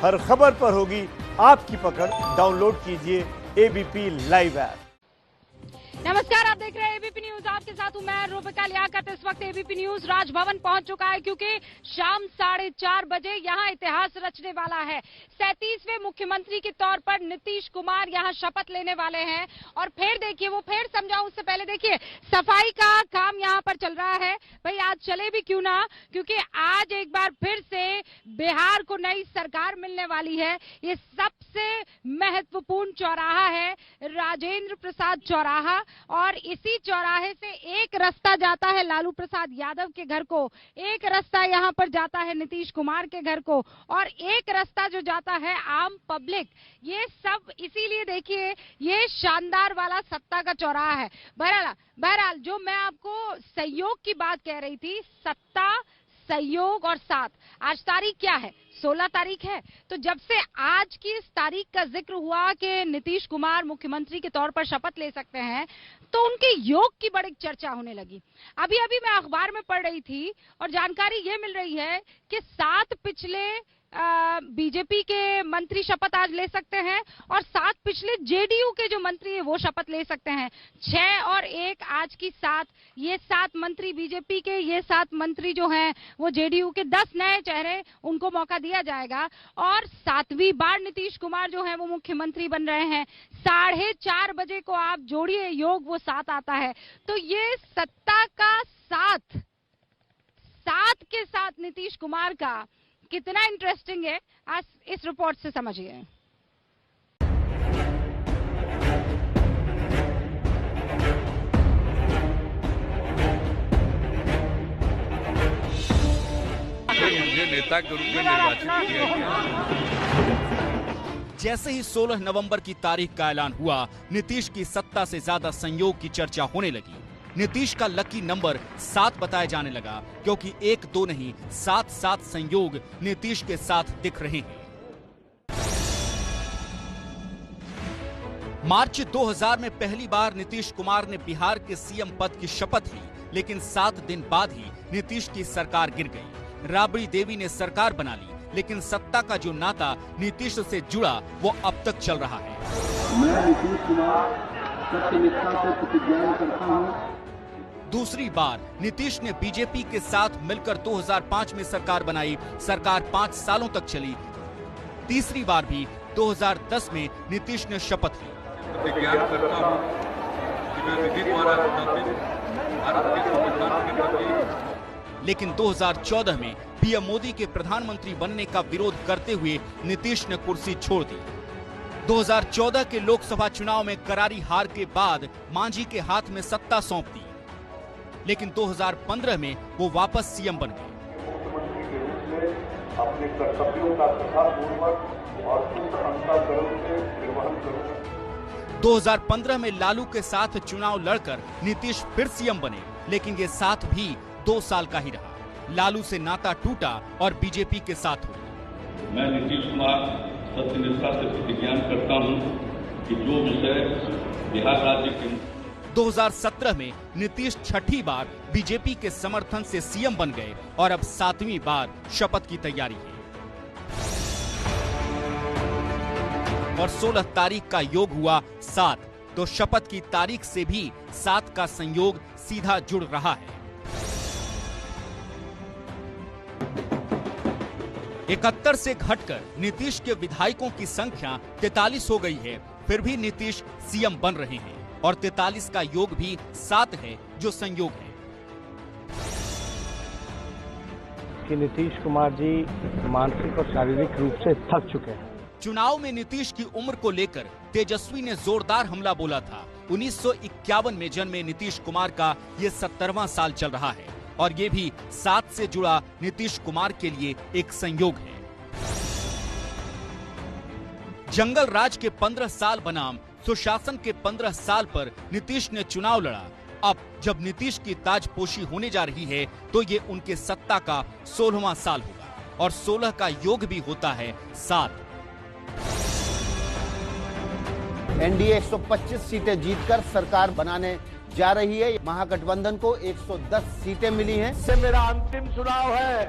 हर खबर पर होगी आपकी पकड़। डाउनलोड कीजिए एबीपी लाइव ऐप। नमस्कार, आप देख रहे हैं एबीपी न्यूज। आपके साथ हूं मैं रूबिका लियाकत। इस वक्त एबीपी न्यूज राजभवन पहुंच चुका है क्योंकि शाम 4:30 बजे यहां इतिहास रचने वाला है। 37वें मुख्यमंत्री के तौर पर नीतीश कुमार यहां शपथ लेने वाले हैं। और फिर देखिए, वो फिर समझाऊं उससे पहले देखिए, सफाई का काम यहां पर चल रहा है। भाई आज चले भी क्यों ना, क्योंकि आज एक बार फिर से बिहार को नई सरकार मिलने वाली है। ये सबसे महत्वपूर्ण चौराहा है, राजेंद्र प्रसाद चौराहा। और इसी चौराहे से एक रास्ता जाता है लालू प्रसाद यादव के घर को, एक रास्ता यहां पर जाता है नीतीश कुमार के घर को, और एक रास्ता जो जाता है आम पब्लिक। ये सब इसीलिए देखिए, ये शानदार वाला सत्ता का चौराहा है। बहरहाल जो मैं आपको सहयोग की बात कह रही थी, सत्ता, सहयोग और साथ। आज तारीख क्या है? 16 तारीख है। तो जब से आज की इस तारीख का जिक्र हुआ कि नीतीश कुमार मुख्यमंत्री के तौर पर शपथ ले सकते हैं, तो उनके योग की बड़ी चर्चा होने लगी। अभी मैं अखबार में पढ़ रही थी और जानकारी ये मिल रही है कि 7 पिछले बीजेपी के मंत्री शपथ आज ले सकते हैं और 7 पिछले जेडीयू के जो मंत्री हैं वो शपथ ले सकते हैं। 6 और 1 आज की 7, ये 7 मंत्री बीजेपी के, ये 7 मंत्री जो हैं वो जेडीयू के। 10 नए चेहरे, उनको मौका दिया जाएगा। और 7वीं बार नीतीश कुमार जो है वो मुख्यमंत्री बन रहे हैं। 4:30 बजे को आप जोड़िए योग, वो 7 आता है। तो ये सत्ता का साथ के साथ नीतीश कुमार का कितना इंटरेस्टिंग है, आज इस रिपोर्ट से समझिए। मुझे नेता के रूप में निर्वाचित किया गया। जैसे ही 16 नवंबर की तारीख का ऐलान हुआ, नीतीश की सत्ता से ज्यादा संयोग की चर्चा होने लगी। नीतीश का लकी नंबर 7 बताया जाने लगा, क्योंकि 1, 2 नहीं 7 संयोग नीतीश के साथ दिख रहे हैं। मार्च 2000 में पहली बार नीतीश कुमार ने बिहार के सीएम पद की शपथ ली, लेकिन 7 दिन बाद ही नीतीश की सरकार गिर गई। राबड़ी देवी ने सरकार बना ली, लेकिन सत्ता का जो नाता नीतीश से जुड़ा वो अब तक चल रहा है। मैं नीतीश कुमार सत्यनिष्ठा से प्रतिज्ञा करता हूं। दूसरी बार नीतीश ने बीजेपी के साथ मिलकर 2005 में सरकार बनाई। सरकार 5 सालों तक चली। तीसरी बार भी 2010 में नीतीश ने शपथ ली। प्रतिज्ञा करता हूं कि मैं विधि द्वारा स्थापित भारत के संविधान के प्रति। लेकिन 2014 में पीएम मोदी के प्रधानमंत्री बनने का विरोध करते हुए नीतीश ने कुर्सी छोड़ दी। 2014 के लोकसभा चुनाव में करारी हार के बाद मांझी के हाथ में सत्ता सौंप दी, लेकिन 2015 में वो वापस सीएम बन गए। मुख्यमंत्री के रूप में अपने कर्तव्यों का श्रद्धापूर्वक और शुद्ध अंतःकरण से निर्वहन करूंगा। 2015 में लालू के साथ चुनाव लड़कर नीतीश फिर सीएम बने, लेकिन ये साथ भी 2 साल का ही रहा। लालू से नाता टूटा और बीजेपी के साथ हुई। मैं नीतीश कुमार सत्यनिष्ठा से प्रतिज्ञा करता हूं कि जो विषय बिहार राज्य के 2017 में नीतीश 6ठी बार बीजेपी के समर्थन से सीएम बन गए और अब 7वीं बार शपथ की तैयारी है। और 16 तारीख का योग हुआ 7, तो शपथ की तारीख से भी 7 का संयोग सीधा जुड़ रहा है। 71 से घटकर नीतीश के विधायकों की संख्या 43 हो गई है। फिर भी नीतीश सीएम बन रहे हैं और 43 का योग भी 7 है, जो संयोग है कि नीतीश कुमार जी मानसिक और शारीरिक रूप से थक चुके हैं। चुनाव में नीतीश की उम्र को लेकर तेजस्वी ने जोरदार हमला बोला था। 1951 में जन्मे नीतीश कुमार का ये 70वां साल चल रहा है और ये भी 7 से जुड़ा नीतीश कुमार के लिए एक संयोग है। जंगल राज के 15 साल बनाम सुशासन के 15 साल पर नीतीश ने चुनाव लड़ा। अब जब नीतीश की ताजपोशी होने जा रही है, तो ये उनके सत्ता का 16वां साल होगा और 16 का योग भी होता है 7। एनडीए 125 सीटें जीतकर सरकार बनाने जा रही है। महागठबंधन को 110 सीटें मिली हैं। से मेरा अंतिम चुनाव है।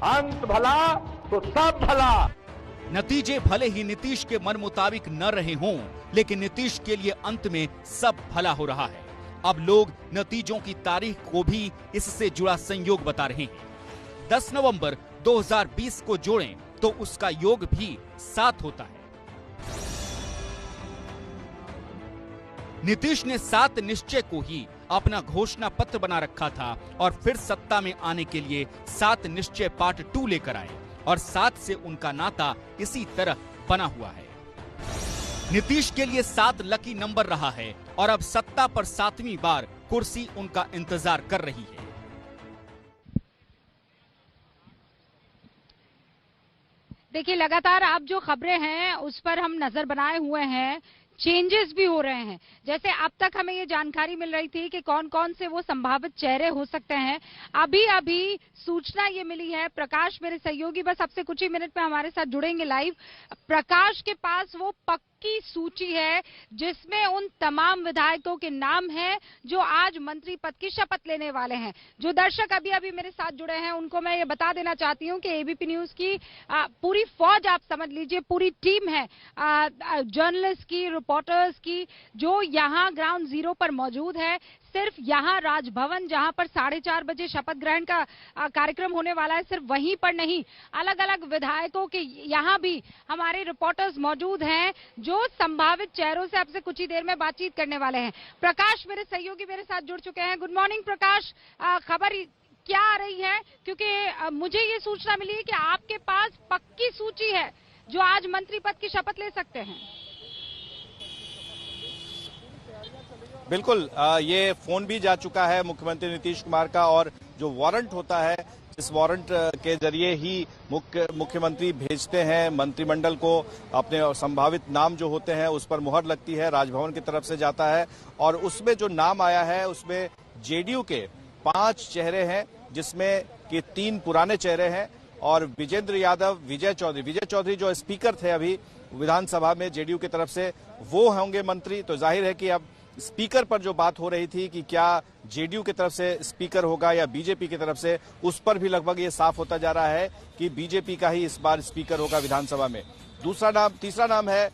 अंत भला तो सब भला। नतीजे भले ही नीतीश के मन मुताबिक न रहे हों, लेकिन नीतीश के लिए अंत में सब भला हो रहा है। अब लोग नतीजों की तारीख को भी इससे जुड़ा संयोग बता रहे हैं। 10 नवंबर 2020 को जोड़ें तो उसका योग भी 7 होता है। नीतीश ने 7 निश्चय को ही अपना घोषणा पत्र बना रखा था और फिर सत्ता में आने के लिए 7 निश्चय पार्ट 2 लेकर आए और 7 से उनका नाता इसी तरह बना हुआ है। नीतीश के लिए 7 लकी नंबर रहा है और अब सत्ता पर 7वीं बार कुर्सी उनका इंतजार कर रही है। देखिए, लगातार आप जो खबरें हैं उस पर हम नजर बनाए हुए हैं। चेंजेस भी हो रहे हैं। जैसे अब तक हमें ये जानकारी मिल रही थी कि कौन कौन से वो संभावित चेहरे हो सकते हैं। अभी अभी सूचना ये मिली है, प्रकाश मेरे सहयोगी बस आपसे कुछ ही मिनट में हमारे साथ जुड़ेंगे लाइव। प्रकाश के पास वो पक्की सूची है जिसमें उन तमाम विधायकों के नाम हैं जो आज मंत्री पद की शपथ लेने वाले हैं। जो दर्शक अभी अभी मेरे साथ जुड़े हैं उनको मैं ये बता देना चाहती हूँ कि एबीपी न्यूज की पूरी फौज, आप समझ लीजिए पूरी टीम है जर्नलिस्ट की, रिपोर्टर्स की, जो यहाँ ग्राउंड जीरो पर मौजूद है। सिर्फ यहाँ राजभवन जहाँ पर 4:30 बजे शपथ ग्रहण का कार्यक्रम होने वाला है, सिर्फ वहीं पर नहीं, अलग अलग विधायकों के यहाँ भी हमारे रिपोर्टर्स मौजूद हैं जो संभावित चेहरों से आपसे कुछ ही देर में बातचीत करने वाले हैं। प्रकाश मेरे सहयोगी मेरे साथ जुड़ चुके हैं। गुड मॉर्निंग प्रकाश, खबर क्या आ रही है? क्योंकि मुझे ये सूचना मिली है कि आपके पास पक्की सूची है जो आज मंत्री पद की शपथ ले सकते हैं। बिल्कुल, ये फोन भी जा चुका है मुख्यमंत्री नीतीश कुमार का, और जो वारंट होता है इस वारंट के जरिए ही मुख्यमंत्री भेजते हैं मंत्रिमंडल को। अपने संभावित नाम जो होते हैं उस पर मुहर लगती है, राजभवन की तरफ से जाता है और उसमें जो नाम आया है उसमें जेडीयू के 5 चेहरे हैं, जिसमें कि 3 पुराने चेहरे हैं और विजेंद्र यादव, विजय चौधरी जो स्पीकर थे अभी विधानसभा में जेडीयू की तरफ से, वो होंगे मंत्री। तो जाहिर है कि अब स्पीकर पर जो बात हो रही थी कि क्या जेडीयू की तरफ से स्पीकर होगा या बीजेपी की तरफ से, उस पर भी लगभग ये साफ होता जा रहा है कि बीजेपी का ही इस बार स्पीकर होगा विधानसभा में। तीसरा नाम है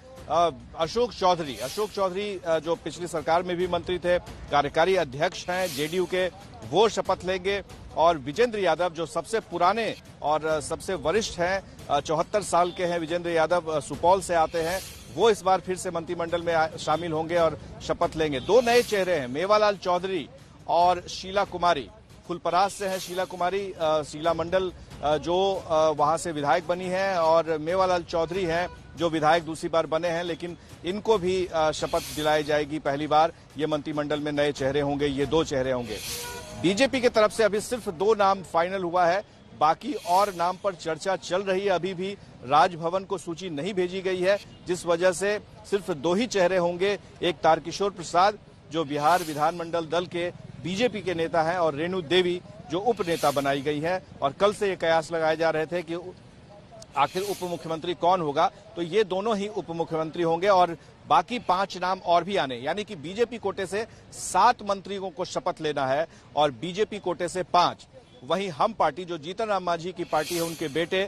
अशोक चौधरी जो पिछली सरकार में भी मंत्री थे, कार्यकारी अध्यक्ष हैं जेडीयू के, वो शपथ लेंगे। और विजेंद्र यादव जो सबसे पुराने और सबसे वरिष्ठ हैं, 74 साल के हैं विजेंद्र यादव, सुपौल से आते हैं, वो इस बार फिर से मंत्रिमंडल में शामिल होंगे और शपथ लेंगे। 2 नए चेहरे हैं, मेवालाल चौधरी और शीला कुमारी। फुलपरास से हैं शीला कुमारी, शीला मंडल जो वहां से विधायक बनी है, और मेवालाल चौधरी हैं जो विधायक दूसरी बार बने हैं, लेकिन इनको भी शपथ दिलाई जाएगी पहली बार। ये मंत्रिमंडल में नए चेहरे होंगे, ये 2 चेहरे होंगे। बीजेपी की तरफ से अभी सिर्फ 2 नाम फाइनल हुआ है, बाकी और नाम पर चर्चा चल रही है। अभी भी राजभवन को सूची नहीं भेजी गई है, जिस वजह से सिर्फ 2 ही चेहरे होंगे। एक तारकिशोर प्रसाद जो बिहार विधानमंडल दल के बीजेपी के नेता हैं, और रेणु देवी जो उप नेता बनाई गई है। और कल से ये कयास लगाए जा रहे थे कि आखिर उप मुख्यमंत्री कौन होगा, तो ये दोनों ही उप मुख्यमंत्री होंगे और बाकी 5 नाम और भी आने, यानी कि बीजेपी कोटे से 7 मंत्रियों को शपथ लेना है और बीजेपी कोटे से 5। वहीं हम पार्टी जो जीतन राम मांझी की पार्टी है, उनके बेटे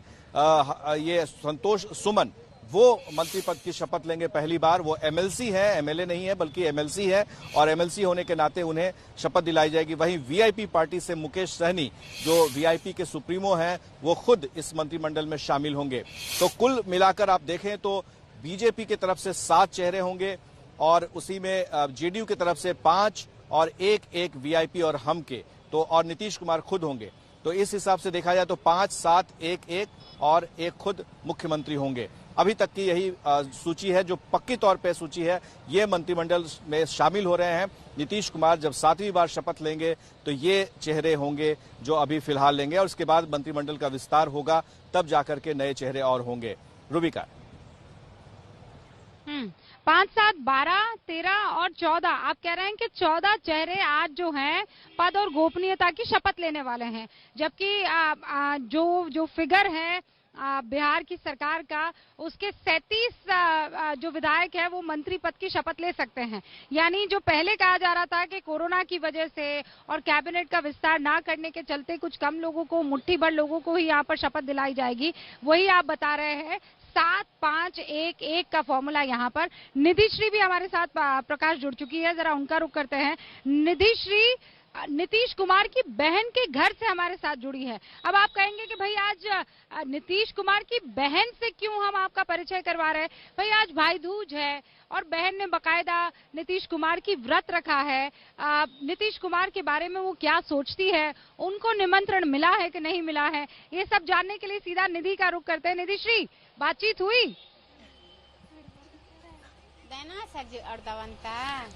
ये संतोष सुमन, वो मंत्री पद की शपथ लेंगे पहली बार। वो एमएलसी है, एमएलए नहीं है बल्कि एमएलसी है, और एमएलसी होने के नाते उन्हें शपथ दिलाई जाएगी। वहीं वीआईपी पार्टी से मुकेश सहनी जो वीआईपी के सुप्रीमो हैं, वो खुद इस मंत्रिमंडल में शामिल होंगे। तो कुल मिलाकर आप देखें तो बीजेपी की तरफ से 7 चेहरे होंगे और उसी में जेडीयू की तरफ से 5 और एक वीआईपी और हम के, तो और नीतीश कुमार खुद होंगे। तो इस हिसाब से देखा जाए तो 5, 7, 1 और एक खुद मुख्यमंत्री होंगे। अभी तक की यही सूची है जो पक्की तौर पे सूची है। ये मंत्रिमंडल में शामिल हो रहे हैं। नीतीश कुमार जब 7वीं बार शपथ लेंगे तो ये चेहरे होंगे जो अभी फिलहाल लेंगे, और उसके बाद मंत्रिमंडल का विस्तार होगा, तब जाकर के नए चेहरे और होंगे। रूबिका 5, 7, 12, 13 और 14, आप कह रहे हैं कि 14 चेहरे आज जो हैं पद और गोपनीयता की शपथ लेने वाले हैं, जबकि जो फिगर है बिहार की सरकार का, उसके 37 जो विधायक है वो मंत्री पद की शपथ ले सकते हैं। यानी जो पहले कहा जा रहा था कि कोरोना की वजह से और कैबिनेट का विस्तार ना करने के चलते कुछ कम लोगों को, मुट्ठी भर लोगों को ही यहाँ पर शपथ दिलाई जाएगी, वही आप बता रहे हैं 7-5-1-1 का फॉर्मूला यहाँ पर। निधिश्री भी हमारे साथ प्रकाश जुड़ चुकी है, जरा उनका रुख करते हैं। निधिश्री नीतीश कुमार की बहन के घर से हमारे साथ जुड़ी है। अब आप कहेंगे कि भाई आज नीतीश कुमार की बहन से क्यों हम आपका परिचय करवा रहे हैं? भाई आज भाई दूज है और बहन ने बकायदा नीतीश कुमार की व्रत रखा है। नीतीश कुमार के बारे में वो क्या सोचती है, उनको निमंत्रण मिला है कि नहीं मिला है, ये सब जानने के लिए सीधा निधि का रुख करते हैं। निधिश्री, बातचीत हुई?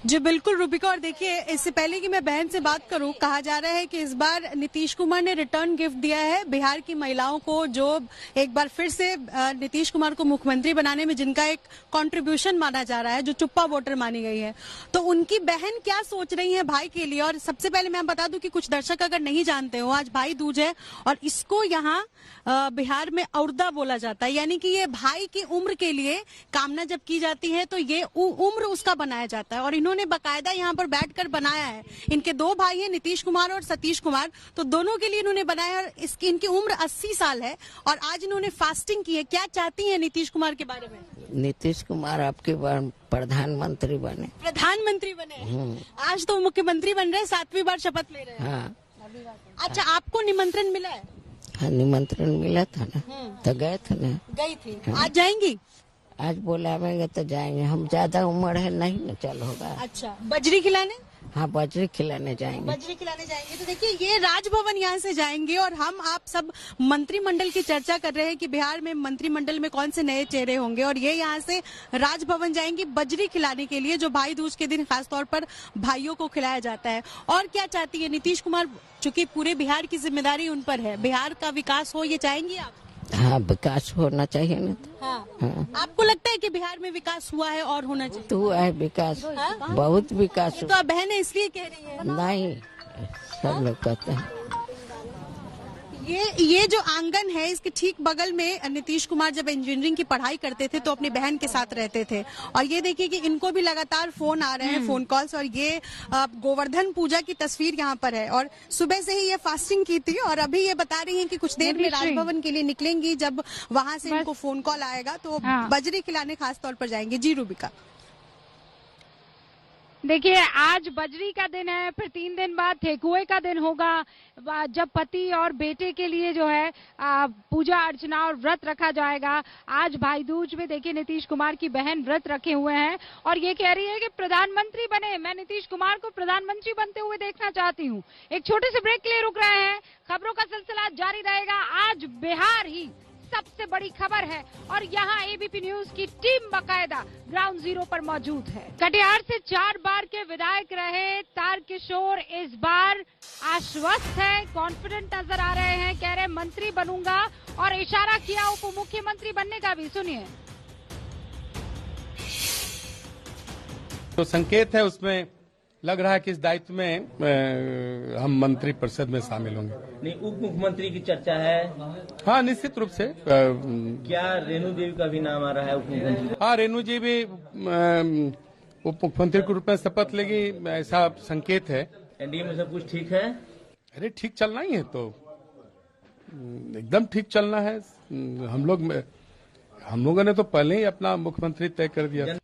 जी बिल्कुल रूबिका, और देखिए इससे पहले कि मैं बहन से बात करूं, कहा जा रहा है कि इस बार नीतीश कुमार ने रिटर्न गिफ्ट दिया है बिहार की महिलाओं को, जो एक बार फिर से नीतीश कुमार को मुख्यमंत्री बनाने में जिनका एक कंट्रीब्यूशन माना जा रहा है, जो चुप्पा वोटर मानी गई है। तो उनकी बहन क्या सोच रही है भाई के लिए? और सबसे पहले मैं बता दूं कि कुछ दर्शक अगर नहीं जानते हो, आज भाई दूज है और इसको यहाँ बिहार में औरदा बोला जाता है, यानी कि ये भाई की उम्र के लिए कामना जब की जाती है तो ये उम्र उसका बनाया जाता है। और इन्होंने बकायदा यहाँ पर बैठकर बनाया है। इनके दो भाई हैं, नीतीश कुमार और सतीश कुमार, तो दोनों के लिए इन्होंने बनाया है। इनकी उम्र 80 साल है और आज इन्होंने फास्टिंग की है। क्या चाहती हैं नीतीश कुमार के बारे में? नीतीश कुमार आपके बार प्रधानमंत्री बने। प्रधानमंत्री बने? आज तो मुख्यमंत्री बन रहे, 7वीं बार शपथ ले रहे हैं। हाँ। अच्छा, आपको निमंत्रण मिला है? हाँ, निमंत्रण मिला था ना, तो गए थे ना। गई थी। हाँ। आज जाएंगी? आज बुलावेंगे तो जाएंगे, हम ज्यादा उम्र है नहीं न चल होगा। अच्छा, बजरी खिलाने? हाँ, बजरी खिलाने जाएंगे। बजरी खिलाने जाएंगे। तो देखिए ये राजभवन यहाँ से जाएंगे और हम आप सब मंत्रिमंडल की चर्चा कर रहे हैं कि बिहार में मंत्रिमंडल में कौन से नए चेहरे होंगे, और ये यहाँ से राजभवन जाएंगी बजरी खिलाने के लिए, जो भाई दूज के दिन खासतौर पर भाइयों को खिलाया जाता है। और क्या चाहती है नीतीश कुमार? चूंकि पूरे बिहार की जिम्मेदारी उन पर है, बिहार का विकास हो, ये चाहेंगी आप? हाँ, विकास होना चाहिए ना। हाँ। हाँ। आपको लगता है कि बिहार में विकास हुआ है और होना चाहिए? तो है विकास। हाँ? बहुत विकास। तो आप बहन इसलिए कह रही है? नहीं, सब लोग कहते हैं। ये जो आंगन है, इसके ठीक बगल में नीतीश कुमार जब इंजीनियरिंग की पढ़ाई करते थे तो अपनी बहन के साथ रहते थे। और ये देखिए कि इनको भी लगातार फोन आ रहे हैं, फोन कॉल्स। और ये गोवर्धन पूजा की तस्वीर यहाँ पर है और सुबह से ही ये फास्टिंग की थी और अभी ये बता रही हैं कि कुछ देर में राजभवन के लिए निकलेंगी। जब वहां से इनको फोन कॉल आएगा तो बजरी खिलाने खास तौर पर जाएंगे। जी रूबिका, देखिए आज बजरी का दिन है, फिर 3 दिन बाद ठेकुए का दिन होगा, जब पति और बेटे के लिए जो है पूजा अर्चना और व्रत रखा जाएगा। आज भाई दूज में देखिए नीतीश कुमार की बहन व्रत रखे हुए हैं और ये कह रही है कि प्रधानमंत्री बने, मैं नीतीश कुमार को प्रधानमंत्री बनते हुए देखना चाहती हूँ। एक छोटे से ब्रेक के लिए रुक रहे हैं, खबरों का सिलसिला जारी रहेगा। आज बिहार ही सबसे बड़ी खबर है और यहाँ एबीपी न्यूज की टीम बकायदा ग्राउंड जीरो पर मौजूद है। कटिहार से 4 बार के विधायक रहे तारकिशोर इस बार आश्वस्त है, कॉन्फिडेंट नजर आ रहे हैं, कह रहे मंत्री बनूंगा और इशारा किया उप मुख्यमंत्री बनने का भी। सुनिए। तो संकेत है, उसमें लग रहा है कि इस दायित्व में हम मंत्री परिषद में शामिल होंगे। नहीं, उप मुख्यमंत्री की चर्चा है। हाँ, निश्चित रूप से। क्या रेणु देवी का भी नाम आ रहा है उप मुख्यमंत्री? हाँ, रेणु जी भी उप मुख्यमंत्री के रूप में शपथ लेगी, ऐसा संकेत है। एनडीए में सब कुछ ठीक है? अरे ठीक चलना ही है, तो एकदम ठीक चलना है। हम लोगों ने तो पहले ही अपना मुख्यमंत्री तय कर दिया।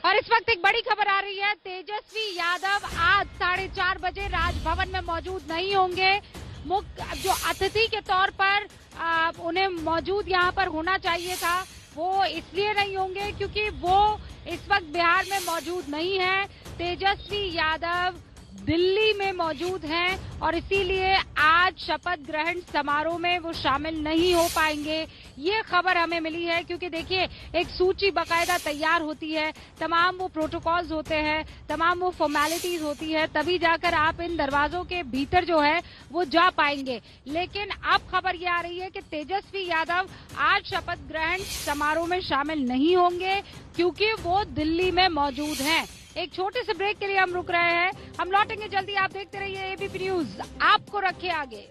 और इस वक्त एक बड़ी खबर आ रही है, तेजस्वी यादव आज 4:30 बजे राजभवन में मौजूद नहीं होंगे। जो अतिथि के तौर पर उन्हें मौजूद यहाँ पर होना चाहिए था, वो इसलिए नहीं होंगे क्योंकि वो इस वक्त बिहार में मौजूद नहीं है। तेजस्वी यादव दिल्ली में मौजूद हैं और इसीलिए आज शपथ ग्रहण समारोह में वो शामिल नहीं हो पाएंगे। ये खबर हमें मिली है क्योंकि देखिए एक सूची बकायदा तैयार होती है, तमाम वो प्रोटोकॉल्स होते हैं, तमाम वो फॉर्मेलिटीज होती है, तभी जाकर आप इन दरवाजों के भीतर जो है वो जा पाएंगे। लेकिन अब खबर ये आ रही है कि तेजस्वी यादव आज शपथ ग्रहण समारोह में शामिल नहीं होंगे क्योंकि वो दिल्ली में मौजूद हैं। एक छोटे से ब्रेक के लिए हम रुक रहे हैं, हम लौटेंगे जल्दी। आप देखते रहिए एबीपी न्यूज, आपको रखे आगे।